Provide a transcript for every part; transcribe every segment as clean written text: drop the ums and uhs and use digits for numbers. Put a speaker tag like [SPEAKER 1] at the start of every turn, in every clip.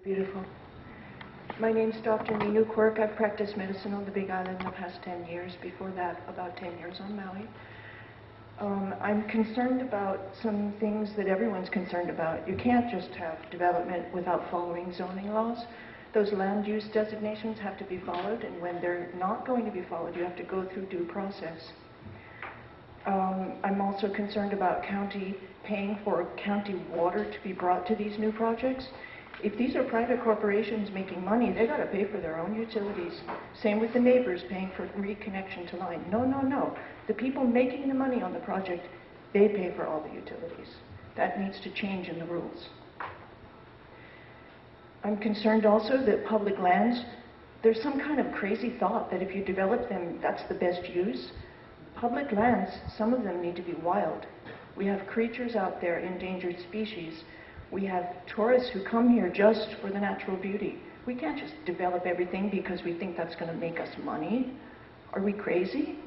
[SPEAKER 1] Beautiful. My name's Dr. Ninu Quirk. I've practiced medicine on the Big Island in the past 10 years. Before that, about 10 years on Maui. I'm concerned about some things that everyone's concerned about. You can't just have development without following zoning laws. Those land use designations have to be followed, and when they're not going to be followed, you have to go through due process. I'm also concerned about county paying for county water to be brought to these new projects. If these are private corporations making money, they got to pay for their own utilities. Same with the neighbors paying for reconnection to line. No, no, no. The people making the money on the project, they pay for all the utilities. That needs to change in the rules. I'm concerned also that public lands, there's some kind of crazy thought that if you develop them, that's the best use. Public lands, some of them need to be wild. We have creatures out there, endangered species. We have tourists who come here just for the natural beauty. We can't just develop everything because we think that's going to make us money. Are we crazy?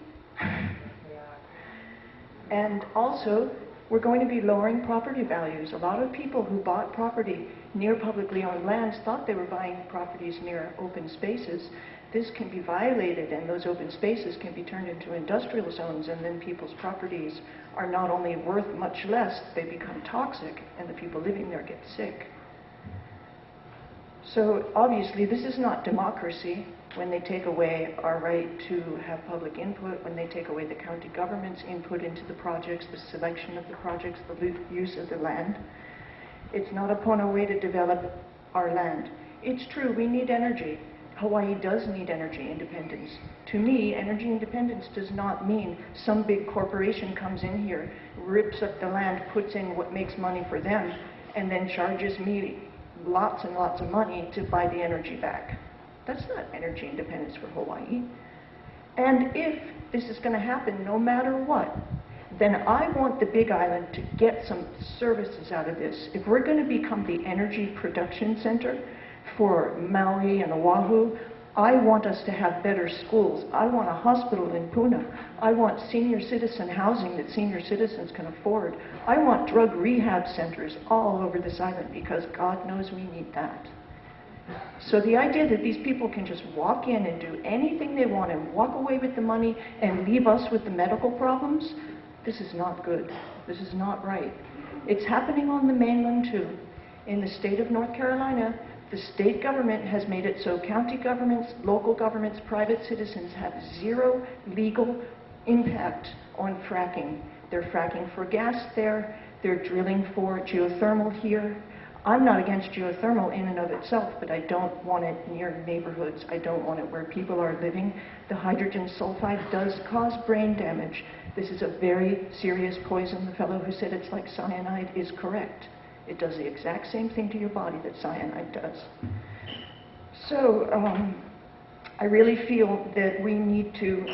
[SPEAKER 1] And also, we're going to be lowering property values. A lot of people who bought property near publicly owned lands thought they were buying properties near open spaces. This can be violated, and those open spaces can be turned into industrial zones, and then people's properties are not only worth much less, they become toxic, and the people living there get sick. So obviously this is not democracy when they take away our right to have public input, when they take away the county government's input into the projects, the selection of the projects, the use of the land. It's not a Pono way to develop our land. It's true, we need energy. Hawaii does need energy independence. To me, energy independence does not mean some big corporation comes in here, rips up the land, puts in what makes money for them, and then charges me lots and lots of money to buy the energy back. That's not energy independence for Hawaii. And if this is going to happen no matter what, then I want the Big Island to get some services out of this. If we're going to become the energy production center for Maui and Oahu, I want us to have better schools. I want a hospital in Puna. I want senior citizen housing that senior citizens can afford. I want drug rehab centers all over this island because God knows we need that. So the idea that these people can just walk in and do anything they want and walk away with the money and leave us with the medical problems, this is not good. This is not right. It's happening on the mainland too. In the state of North Carolina, the state government has made it so county governments, local governments, private citizens have zero legal impact on fracking. They're fracking for gas there, they're drilling for geothermal here. I'm not against geothermal in and of itself, but I don't want it near neighborhoods. I don't want it where people are living. The hydrogen sulfide does cause brain damage. This is a very serious poison. The fellow who said it's like cyanide is correct. It does the exact same thing to your body that cyanide does. So I really feel that we need to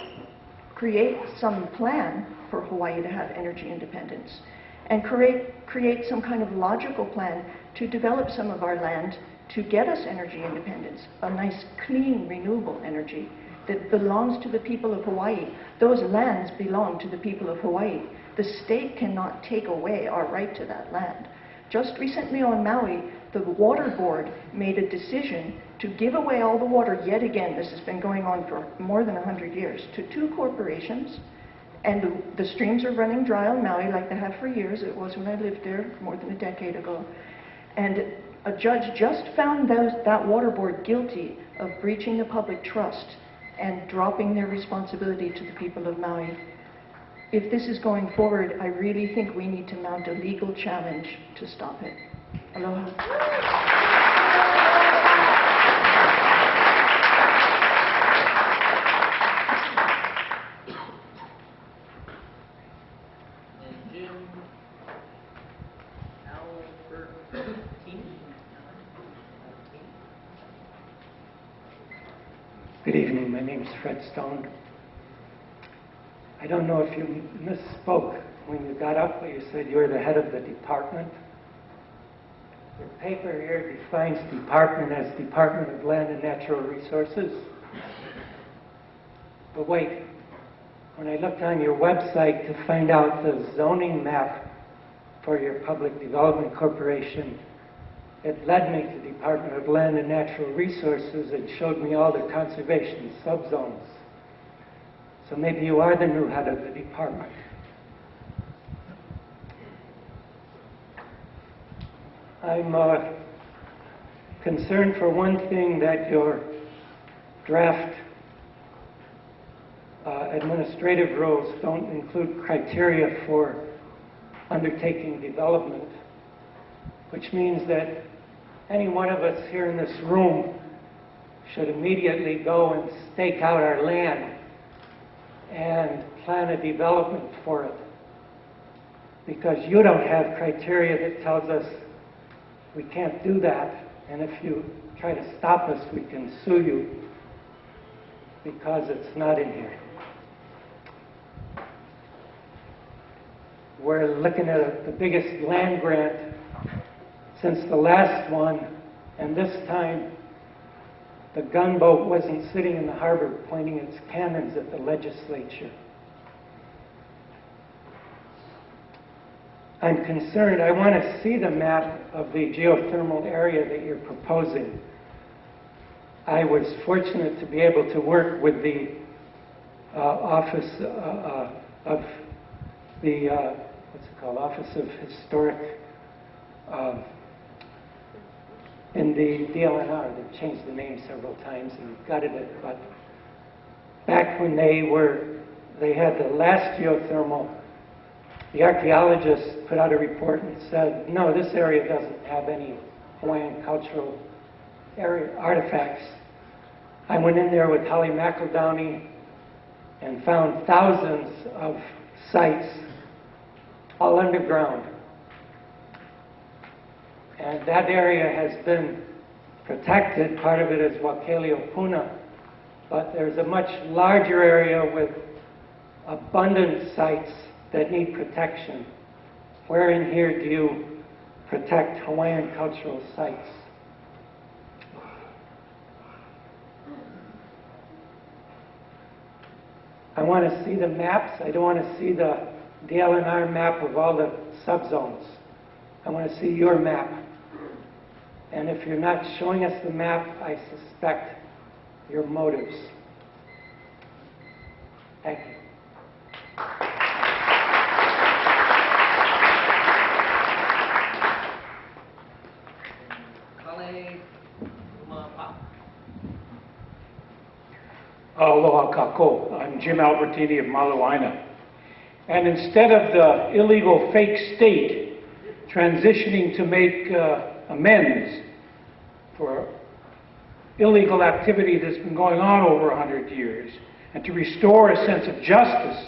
[SPEAKER 1] create some plan for Hawaii to have energy independence and create some kind of logical plan to develop some of our land to get us energy independence, a nice, clean, renewable energy that belongs to the people of Hawaii. Those lands belong to the people of Hawaii. The state cannot take away our right to that land. Just recently on Maui, the water board made a decision to give away all the water yet again. This has been going on for more than 100 years to two corporations. And the streams are running dry on Maui like they have for years. It was when I lived there more than a decade ago. And a judge just found that water board guilty of breaching the public trust and dropping their responsibility to the people of Maui. If this is going forward, I really think we need to mount a legal challenge to stop it. Aloha.
[SPEAKER 2] Good evening, my name is Fred Stone. I don't know if you misspoke when you got up, but you said you were the head of the department. Your paper here defines department as Department of Land and Natural Resources. But wait, when I looked on your website to find out the zoning map for your public development corporation, it led me to the Department of Land and Natural Resources and showed me all the conservation subzones. So maybe you are the new head of the department. I'm concerned for one thing that your draft administrative rules don't include criteria for undertaking development, which means that any one of us here in this room should immediately go and stake out our land and plan a development for it. Because you don't have criteria that tells us we can't do that, and if you try to stop us, we can sue you because it's not in here. We're looking at the biggest land grant since the last one, and this time the gunboat wasn't sitting in the harbor pointing its cannons at the legislature. I'm concerned. I want to see the map of the geothermal area that you're proposing. I was fortunate to be able to work with the Office of the what's it called? Office of Historic in the DLNR. They've changed the name several times and gutted it. But back when they had the last geothermal, the archaeologists put out a report and said, no, this area doesn't have any Hawaiian cultural artifacts. I went in there with Holly McEldowney and found thousands of sites all underground. And that area has been protected. Part of it is Waiakea High, but there's a much larger area with abundant sites that need protection. Where in here do you protect Hawaiian cultural sites? I want to see the maps. I don't want to see the DLNR map of all the subzones. I want to see your map. And if you're not showing us the map, I suspect your motives. Thank you.
[SPEAKER 3] Gumapac.
[SPEAKER 4] Aloha kako. I'm Jim Albertini of Malu, Aina. And instead of the illegal fake state transitioning to make amends for illegal activity that's been going on over 100 years and to restore a sense of justice,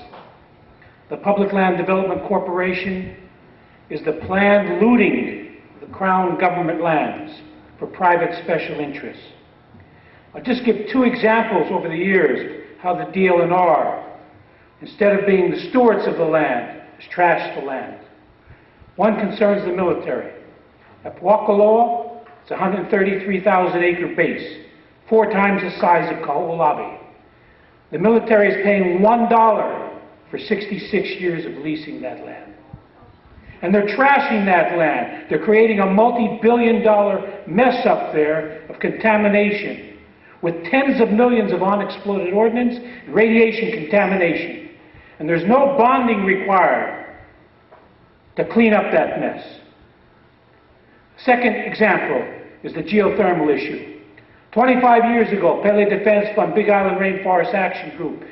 [SPEAKER 4] the Public Land Development Corporation is the planned looting of the Crown government lands for private special interests. I'll just give two examples over the years how the DLNR, instead of being the stewards of the land, has trashed the land. One concerns the military. At Pauole, it's a 133,000 acre base, 4 times the size of Kauai. The military is paying $1 for 66 years of leasing that land. And they're trashing that land. They're creating a multi-billion-dollar mess up there of contamination with tens of millions of unexploded ordnance and radiation contamination. And there's no bonding required to clean up that mess. Second example is the geothermal issue. 25 years ago, Pele Defense Fund, Big Island Rainforest Action Group,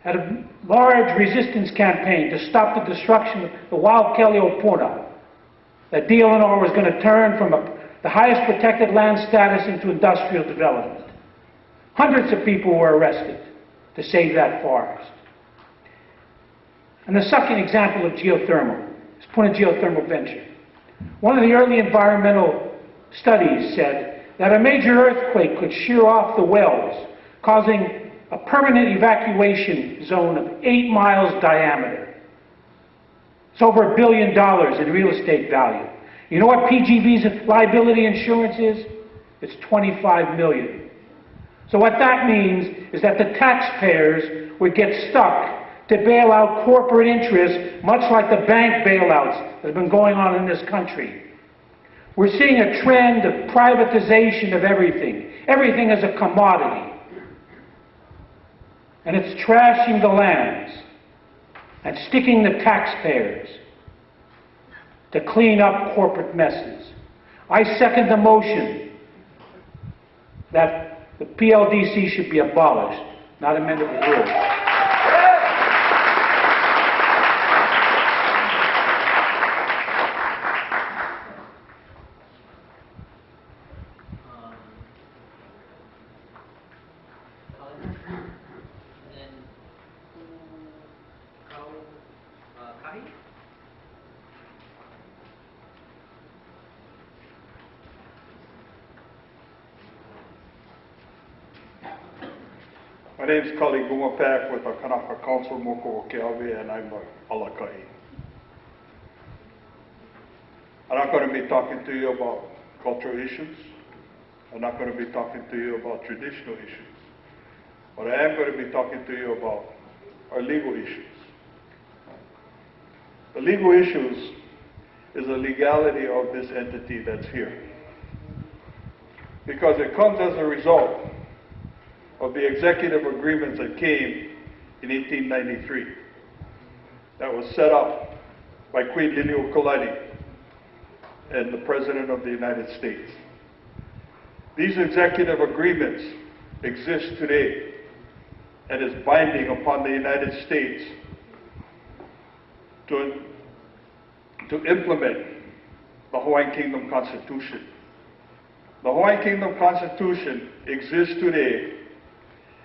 [SPEAKER 4] had a large resistance campaign to stop the destruction of the wild Kale that DLNR was going to turn from the highest protected land status into industrial development. Hundreds of people were arrested to save that forest. And the second example of geothermal is Puna Geothermal Venture. One of the early environmental studies said that a major earthquake could shear off the wells, causing a permanent evacuation zone of 8 miles diameter. It's over $1 billion in real estate value. You know what PG&E's liability insurance is? It's $25 million. So what that means is that the taxpayers would get stuck to bail out corporate interests, much like the bank bailouts that have been going on in this country. We're seeing a trend of privatization of everything. Everything is a commodity. And it's trashing the lands and sticking the taxpayers to clean up corporate messes. I second the motion that the PLDC should be abolished, not amended with rules.
[SPEAKER 5] My name is Gumapac with the Kanaka Council, Moku, Keawe, and I'm a Molokai. I'm not going to be talking to you about cultural issues. I'm not going to be talking to you about traditional issues. But I am going to be talking to you about our legal issues. The legal issues is the legality of this entity that's here. Because it comes as a result of the executive agreements that came in 1893 that was set up by Queen Ninu Quirk and the President of the United States. These executive agreements exist today and is binding upon the United States to implement the Hawaiian Kingdom Constitution. The Hawaiian Kingdom Constitution exists today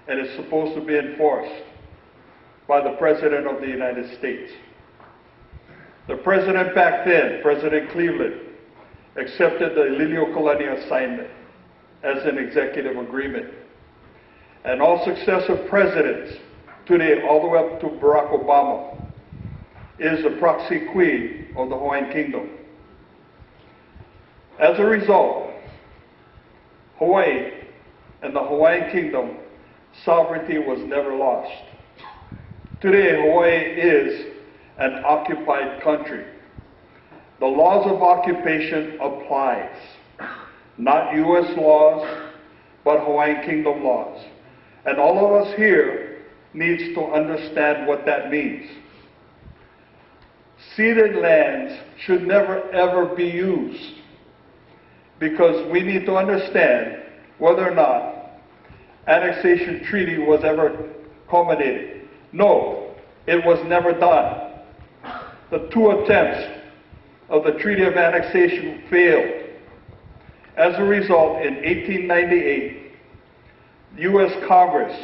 [SPEAKER 5] and is supposed to be enforced by the President of the United States. The President back then, President Cleveland, accepted the Liliu Kalani assignment as an executive agreement. And all successive presidents today, all the way up to Barack Obama, is the proxy queen of the Hawaiian Kingdom. As a result, Hawaii and the Hawaiian Kingdom sovereignty was never lost. Today, Hawaii is an occupied country. The laws of occupation applies, not U.S. laws, but Hawaiian Kingdom laws. And all of us here needs to understand what that means. Ceded lands should never ever be used because we need to understand whether or not annexation treaty was ever culminated. No, it was never done. The two attempts of the Treaty of Annexation failed. As a result, in 1898, the U.S. Congress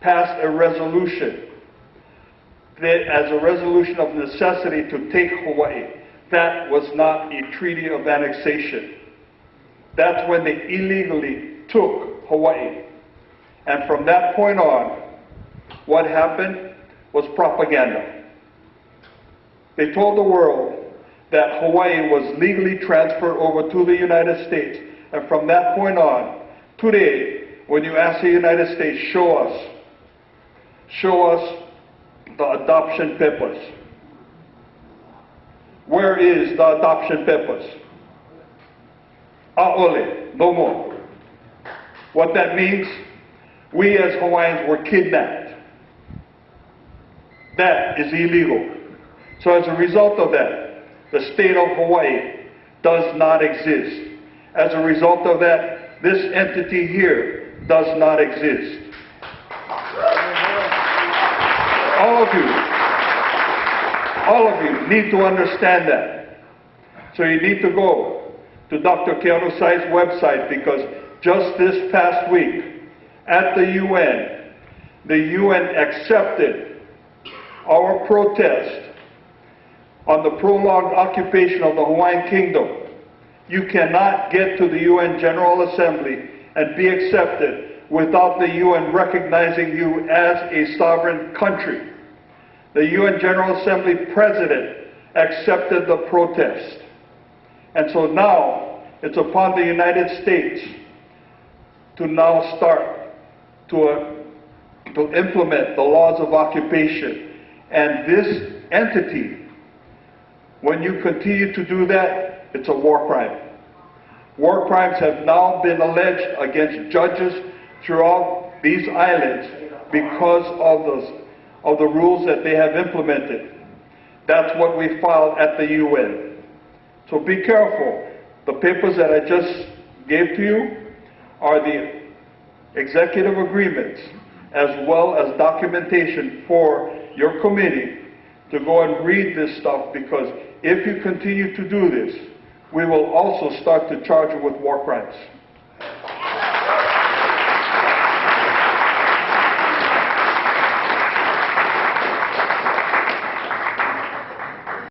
[SPEAKER 5] passed a resolution that, as a resolution of necessity to take Hawaii. That was not a treaty of annexation. That's when they illegally took Hawaii. And from that point on, what happened was propaganda. They told the world that Hawaii was legally transferred over to the United States. And from that point on, today, when you ask the United States, show us the adoption papers. Where is the adoption papers? Pauole, no more. What that means, we as Hawaiians were kidnapped. That is illegal. So as a result of that, the state of Hawaii does not exist. As a result of that, this entity here does not exist. All of you need to understand that. So you need to go to Dr. Keawe's website, because just this past week at the UN accepted our protest on the prolonged occupation of the Hawaiian Kingdom. You cannot get to the UN General Assembly and be accepted without the UN recognizing you as a sovereign country. The UN General Assembly President accepted the protest. And so now it's upon the United States to now start to implement the laws of occupation. And this entity, when you continue to do that, it's a war crime. War crimes have now been alleged against judges throughout these islands because of the rules that they have implemented. That's what we filed at the UN. So be careful. The papers that I just gave to you are the executive agreements as well as documentation for your committee to go and read this stuff, because if you continue to do this, we will also start to charge you with war crimes.